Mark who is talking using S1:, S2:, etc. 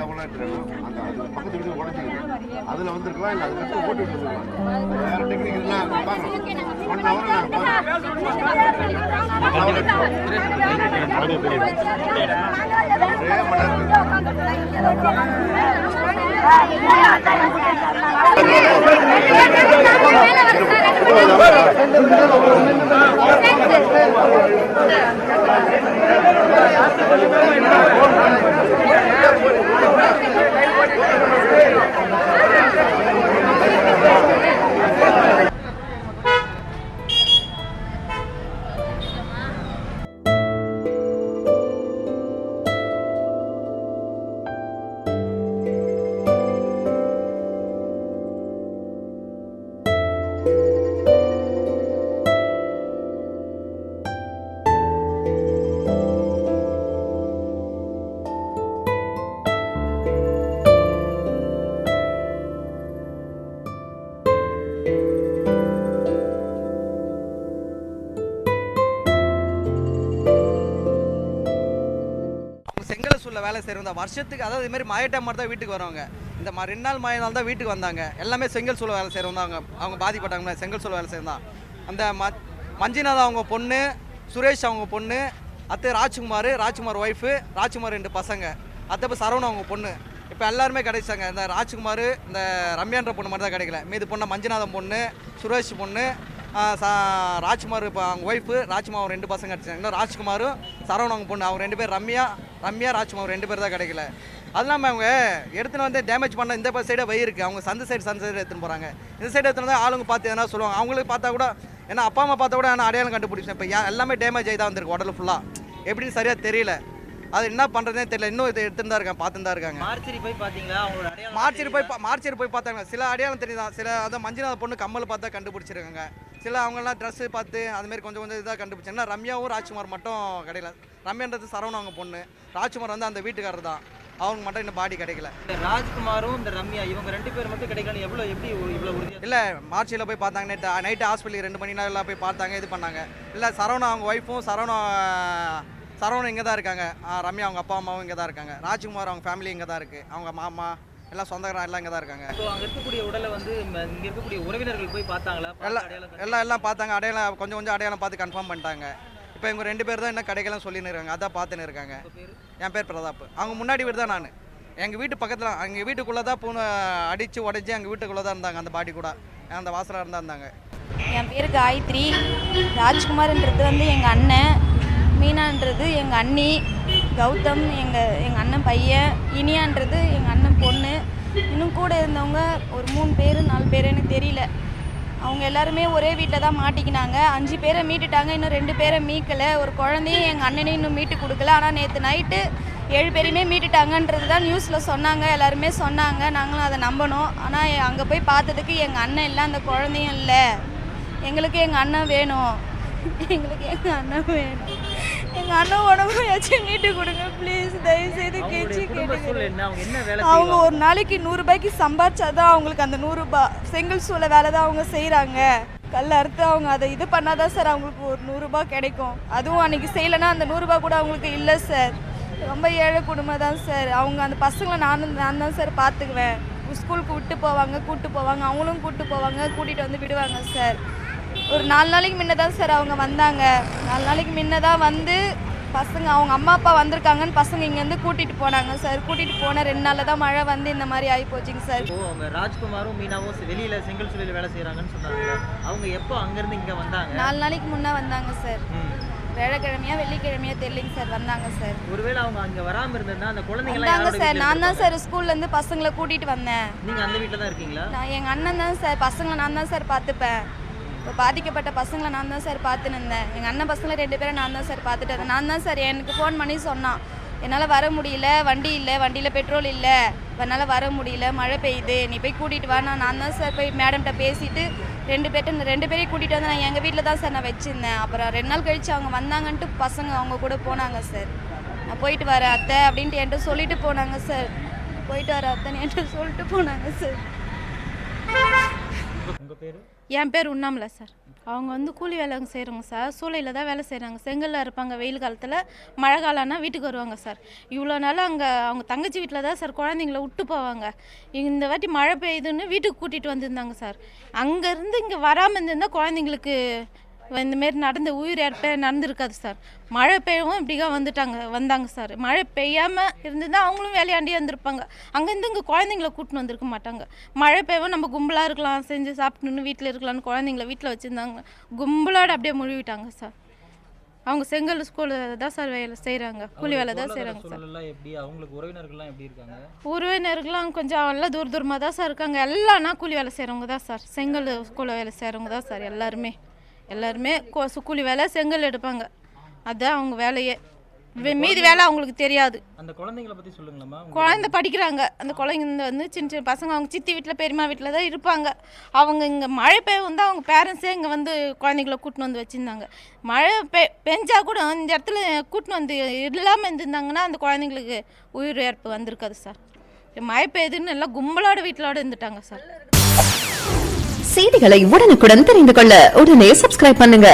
S1: எவ்வளோ அந்த அது பக்கத்து வீடு உடச்சிக்கிது அதில் வந்துருக்கலாம் இல்லை அது மட்டும் போட்டு விட்டுருக்கலாம் வேறு டெக்னிக் எல்லாம் பார்க்கணும் 1 hour
S2: செங்கல்சூரில் வேலை செய்கிறவங்க வருஷத்துக்கு, அதாவது இதுமாரி மழை டைம் மாதிரி தான் வீட்டுக்கு வருவாங்க. இந்த 2 நாள் மழை நாள் தான் வீட்டுக்கு வந்தாங்க. எல்லாமே செங்கல்சூரில் வேலை செய்கிறவங்க தான். அவங்க பாதிப்பட்டாங்க செங்கல்சூரில் வேலை செய்யறதான். அந்த மஞ்சிநாதா அவங்க பொண்ணு, சுரேஷ் அவங்க பொண்ணு, அத்தை ராஜ்குமார் ஒய்ஃபு, ராஜ்குமார் 2 பசங்க, அத்தை சரவணன் அவங்க பொண்ணு. இப்போ எல்லாருமே கிடைச்சாங்க. இந்த ராஜ்குமார், இந்த ரம்யான்ற பொண்ணு மட்டும் தான் கிடைக்கல. மீது பொண்ணு மஞ்சிநாதன் பொண்ணு, சுரேஷ் பொண்ணு, ராஜ்குமார் இப்போ அவங்க ஒய்ஃபு, ராஜ்குமார் 2 பசங்க கிடைச்சாங்க. இன்னும் ராஜ்குமாரும் சரவணன் அவங்க பொண்ணு, அவங்க 2 பேர் ரம்யா ராஜ்குமார் 2 பேர் தான் கிடைக்கல. அது இல்லாமல் அவங்க எடுத்துன்னு வந்து டேமேஜ் பண்ண இந்த சைடே வழி இருக்குது. அவங்க சந்த சைடு எடுத்துன்னு போகிறாங்க. இந்த சைடு எடுத்துன்னு தான் ஆளுங்க பார்த்து எதனா சொல்லுவாங்க. அவங்களுக்கு பார்த்தா கூட, ஏன்னா அப்பா அம்மா பார்த்தா கூட நான் அடையாளம் கண்டுபிடிச்சேன். இப்போ எல்லாமே டேமேஜ் ஆகி தான் வந்திருக்கு உடல் ஃபுல்லாக. எப்படின்னு சரியாக தெரியல. அது என்ன பண்ணுறதுனே தெரியல. இன்னும் இதை எடுத்துன்னு தான் இருக்காங்க, பார்த்துன்னு தான் இருக்காங்க.
S3: மார்ச்சரி போய் பார்த்தீங்களா? அவங்களோட அடையாளம்
S2: மார்ச்சரி போய் பார்த்தாங்க. சில அடையாளம் தெரியுதான். சில அதான் மஞ்சிநாத பொண்ணு கம்மல் பார்த்தா கண்டுபிடிச்சிருக்காங்க. சில அவங்கெல்லாம் ட்ரெஸ்ஸு பார்த்து அதுமாரி கொஞ்சம் இதாக கண்டுபிடிச்சேன்னா ரம்யாவும் ராஜ்குமார் மட்டும் கிடைக்கல. ரம்யான்றது சரவணன் அவங்க பொண்ணு, ராஜ்குமார் வந்து அந்த வீட்டுக்காரர் தான். அவங்க மட்டும் இன்னும் பாடி கிடைக்கல.
S3: ராஜ்குமாரும் இந்த ரம்யா இவங்க 2 பேர் மட்டும் கிடைக்கல. எப்படி இவ்வளோ உறுதியாக?
S2: இல்லை, மார்ச்சியில் போய் பார்த்தாங்க. நைட்டு ஹாஸ்பிட்டலுக்கு 2 மணி நேரம் எல்லாம் போய் பார்த்தாங்க, இது பண்ணாங்க. இல்லை, சரவணன் அவங்க ஒய்ஃபும் சரவணன் இங்கே தான் இருக்காங்க. ரம்யா அவங்க அப்பா அம்மாவும் இங்கே தான் இருக்காங்க. ராஜ்குமார் அவங்க ஃபேமிலி இங்கே தான் இருக்குது. அவங்க மாமா எல்லாம் சொந்தக்காரன் எல்லாம் இங்கே தான் இருக்காங்க.
S3: ஸோ அங்கே இருக்கக்கூடிய உடலை வந்து இங்கே இருக்கக்கூடிய உறவினர்கள் போய் பார்த்தாங்களா?
S2: எல்லாம் பார்த்தாங்க. அடையாளம் கொஞ்சம் அடையாளம் பார்த்து கன்ஃபார்ம் பண்ணிட்டாங்க. இப்போ இவங்க 2 பேர் தான் இன்னும் கிடைக்கலாம் சொல்லின்னு இருக்காங்க. அதான் பார்த்துன்னு இருக்காங்க. என் பேர் பிரதாப். அவங்க முன்னாடி வீடு தான். நான் எங்கள் வீட்டு பக்கத்தில், எங்கள் வீட்டுக்குள்ளே தான் பூனை அடித்து உடச்சி எங்கள் வீட்டுக்குள்ளே தான் இருந்தாங்க. அந்த பாடி கூட அந்த வாசலாக இருந்தாங்க.
S4: என் பேர் காயத்ரி. ராஜ்குமார்ன்றது வந்து எங்கள் அண்ணன், மீனான்றது எங்கள் அண்ணி, கௌதம் எங்கள் அண்ணன் பையன், இனியான்றது எங்கள் அண்ணன் பொண்ணு. இன்னும் கூட இருந்தவங்க ஒரு 3 பேர் 4 பேர் எனக்கு தெரியல. அவங்க எல்லாருமே ஒரே வீட்டில் தான் மாட்டிக்கினாங்க. 5 பேரை மீட்டுட்டாங்க, இன்னும் 2 பேரை மீட்கலை. ஒரு குழந்தையும் எங்கள் அண்ணனையும் இன்னும் மீட்டு கொடுக்கல. ஆனால் நேற்று நைட்டு 7 பேரையுமே மீட்டுட்டாங்கன்றது தான் நியூஸில் சொன்னாங்க. எல்லாருமே சொன்னாங்க, நாங்களும் அதை நம்பணும். ஆனால் அங்கே போய் பார்த்ததுக்கு எங்கள் அண்ணன் இல்லை, அந்த குழந்தையும் இல்லை. எங்களுக்கு எங்கள் அண்ணன் வேணும், எங்கள் அண்ணன் உடம்பு ஏதாச்சும் மீட்டு கொடுங்க ப்ளீஸ், தயவுசெய்து கேச்சு கேட்டுக்கிறேன். அவங்க ஒரு நாளைக்கு 100 ரூபாய்க்கு சம்பாதிச்சாதான் அவங்களுக்கு அந்த 100 ரூபாய் செங்கல்சூரில் வேலை தான் அவங்க செய்கிறாங்க. கல் அறுத்து அவங்க அதை இது பண்ணாதான் சார் அவங்களுக்கு ஒரு 100 ரூபாய் கிடைக்கும். அதுவும் அன்றைக்கி செய்யலைன்னா அந்த 100 ரூபாய் கூட அவங்களுக்கு இல்லை சார். ரொம்ப ஏழை குடும்பம் தான் சார். அவங்க அந்த பசங்களை நான் தான் சார் பார்த்துக்குவேன். ஸ்கூலுக்கு கூப்பிட்டு போவாங்க, அவங்களும் கூப்பிட்டு போவாங்க, கூட்டிகிட்டு வந்து விடுவாங்க சார். ஒரு 4 நாளைக்கு முன்ன தான் சார் அவங்க வந்தாங்க. 4 நாளைக்கு முன்ன தான் வந்து பசங்க அவங்க அம்மா அப்பா வந்திருக்காங்கன்னு பசங்க இங்கேருந்து கூட்டிகிட்டு போனாங்க சார். கூட்டிகிட்டு போன 2 நாளில் தான் மழை வந்து இந்த மாதிரி ஆகி போச்சுங்க சார்.
S3: அவங்க ராஜ்குமாரும் மீனாவும் வெளியில் செங்கல்சூரில் வேலை செய்கிறாங்கன்னு சொன்னாங்க. அவங்க எப்போ அங்கேருந்து இங்கே வந்தாங்க?
S4: 4 நாளைக்கு முன்னே வந்தாங்க சார். வியாழக்கிழமையா வெள்ளிக்கிழமையா தெரியலைங்க சார், வந்தாங்க சார்.
S3: ஒருவேளை அவங்க அங்கே வராமல் இருந்ததுன்னா அந்த குழந்தைங்களாம்
S4: வந்தாங்க சார். நான் தான் சார் ஸ்கூல்லேருந்து பசங்களை கூட்டிகிட்டு வந்தேன்.
S3: நீங்கள் அந்த வீட்டில் தான் இருக்கீங்களா?
S4: நான் எங்கள் அண்ணன் தான் சார். பசங்களை நான் தான் சார் பார்த்துப்பேன். இப்போ பாதிக்கப்பட்ட பசங்களை நான் தான் சார் பார்த்துன்னு இருந்தேன். எங்கள் அண்ணன் பசங்களை 2 பேரை நான் தான் சார் பார்த்துட்டு இருந்தேன். நான் தான் சார் எனக்கு ஃபோன் பண்ணி சொன்னான், என்னால் வர முடியல, வண்டி இல்லை, வண்டியில் பெட்ரோல் இல்லை, என்னால் வர முடியல, மழை பெய்யுது, நீ போய் கூட்டிகிட்டு வா. நான் தான் சார் போய் மேடம்கிட்ட பேசிவிட்டு 2 பேரையும் கூட்டிகிட்டு வந்து நான் எங்கள் வீட்டில் தான் சார் நான் வச்சுருந்தேன். அப்புறம் 2 நாள் கழித்து அவங்க வந்தாங்கன்ட்டு பசங்க அவங்க கூட போனாங்க சார். நான் போயிட்டு வரேன் அத்தை அப்படின்ட்டு என்கிட்ட சொல்லிட்டு போனாங்க சார். போயிட்டு வரேன் அத்தைன்னு என்கிட்ட சொல்லிட்டு போனாங்க சார்.
S3: உங்கள் பேர்?
S4: என் பேர் உண்ணாமலை சார். அவங்க வந்து கூலி வேலை செய்கிறவங்க சார். சூளையில் தான் வேலை செய்கிறாங்க. செங்கல்ல இருப்பாங்க. வெயில் காலத்தில், மழை காலம்னா வீட்டுக்கு வருவாங்க சார். இவ்வளோ நாள் அங்கே அவங்க தங்கச்சி வீட்டில் தான் சார் குழந்தைங்கள விட்டு போவாங்க. இந்த வாட்டி மழை பெய்யுதுன்னு வீட்டுக்கு கூட்டிகிட்டு வந்திருந்தாங்க சார். அங்கேருந்து இங்கே வராமல் இருந்திருந்தால் குழந்தைங்களுக்கு இந்தமாரி நடந்த உயிர் இறப்பே நடந்திருக்காது சார். மழை பெய்யவும் இப்படிதான் வந்தாங்க சார். மழை பெய்யாமல் இருந்திருந்தால் அவங்களும் வேலையாண்டியே இருந்திருப்பாங்க. அங்கேருந்து இங்கே குழந்தைங்கள கூட்டின்னு வந்திருக்க மாட்டாங்க. மழை பெய்யவும் நம்ம கும்பலாக இருக்கலாம், செஞ்சு சாப்பிட்டுன்னு வீட்டில் இருக்கலாம்னு குழந்தைங்கள வீட்டில் வச்சுருந்தாங்க. கும்பலோடு அப்படியே முழுவிட்டாங்க சார். அவங்க செங்கல் ஸ்கூலில் தான் சார் வேலை செய்கிறாங்க. கூலி வேலை தான் செய்கிறாங்க சார்.
S3: எப்படி அவங்களுக்கு உறவினர்கள்லாம் எப்படி இருக்காங்க?
S4: உறவினர்கள்லாம் கொஞ்சம் எல்லாம் தூரமாக தான் சார் இருக்காங்க. எல்லாம்னா கூலி வேலை செய்கிறவங்க தான் சார். செங்கல் ஸ்கூலில் வேலை செய்கிறவங்க தான் சார். எல்லாருமே கூலி வேலை செங்கல் எடுப்பாங்க. அதுதான் அவங்க வேலையே. மீதி வேலை அவங்களுக்கு தெரியாது.
S3: அந்த குழந்தைங்களை பற்றி சொல்லுங்களேம்மா.
S4: குழந்தை படிக்கிறாங்க. அந்த குழந்தைங்க வந்து சின்ன சின்ன பசங்க அவங்க சித்தி வீட்டில் பெரியம்மா வீட்டில் தான் இருப்பாங்க. அவங்க இங்கே மழை பெய்யும் தான் அவங்க பேரண்ட்ஸே இங்கே வந்து குழந்தைங்கள கூட்டின்னு வந்து வச்சுருந்தாங்க. மழை பெஞ்சா கூட இந்த இடத்துல கூட்டின்னு வந்து இல்லாமல் இருந்திருந்தாங்கன்னா அந்த குழந்தைங்களுக்கு உயிர் இறப்பு வந்திருக்காது சார். மழை பெய்யுதுன்னு எல்லாம் கும்பலோட வீட்டிலோட இருந்துட்டாங்க சார்.
S5: செய்திகளை உடனுக்குடன் தெரிந்து கொள்ள உடனே சப்ஸ்கிரைப் பண்ணுங்க.